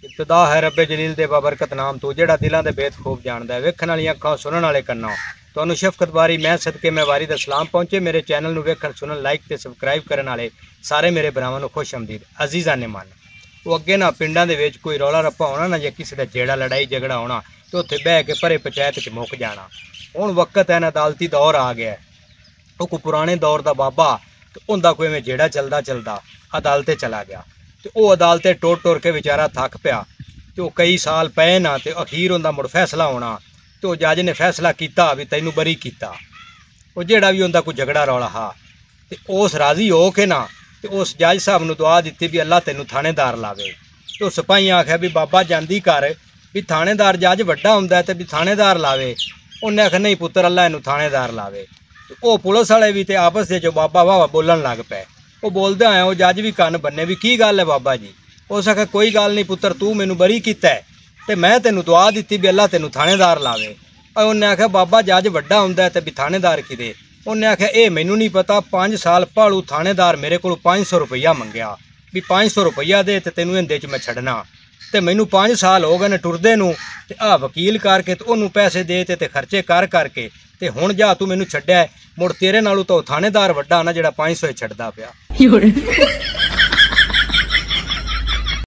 इब्तिदा है रब्बे जलील दे बाबरकत नाम तो जेड़ा दिलों के भेद खूब जानता है। वेखण वाली अखां सुनने वाले कन्ना तुहानूं शफकत बारी मैं सदके मैं वारी दा सलाम पहुँचे। मेरे चैनल नूं वेखण सुनन लाइक ते सबसक्राइब करने वाले सारे मेरे भरावां नूं खुश आमदीद अजीज़ां ने मन। वो अगे ना पिंडां दे विच कोई रौला रप्पा होना ना, या किसी दा जेड़ा लड़ाई झगड़ा होना तो उत्थे बह के परे पंचायत च मुक जाना। हुण वक्त है ना अदालती दौर आ गया। वो कोई पुराने दौर का बाबा तो उनका कोई में जेड़ा चलदा चलदा अदालते चला गया तो वह अदालते टुर के बेचारा थक पिया तो कई साल पे ना तो अखीर उनका मुड़ फैसला होना तो जज ने फैसला किया भी तैनू बरी किया। वो जेड़ा भी उनका कोई झगड़ा रौला हा तो उस राजी हो के ना तो उस जज साहब नूं दुआ दी भी अल्लाह तैनू थानेदार लावे। तो सिपाही आख्या भी बाबा जांदी कर भी थानेदार जज वड्डा हुंदा है तो भी थानेदार लावे। उन्हें आख्या नहीं पुत्र अल्लाह इनू थानेदार लावे। तो वह पुलिस वाले भी तो आपस के जो बाबा वाह बोलन लग पे। वो बोलते आए वो जज भी कन बन्ने भी की गल है बाबा जी। उस आख्या कोई गल नहीं पुत्र तू मैनू बरी किता है तो मैं तेनू दुआ दी भी अल्लाह तेनू थानेदार लावे। और उन्हें आख्या बाबा जज वड्डा हुंदा है तो भी थानेदार किदे। उन्हें आख्या ये मैनू नहीं पता 5 साल भालू थानेदार मेरे को 500 रुपया मंगया भी 500 रुपया दे तो तेनू इंदे च मैं छड़ना तो मैनू 5 साल हो गए ने टुरदे नूं ते आ वकील करके तो उन्होंने पैसे दे ते खर्चे कर करके ते हुण जा तू मैनू छड्या मुड़ तेरे नालों तो थानेदार वड्डा ना जेड़ा 500 छड्डदा पिया।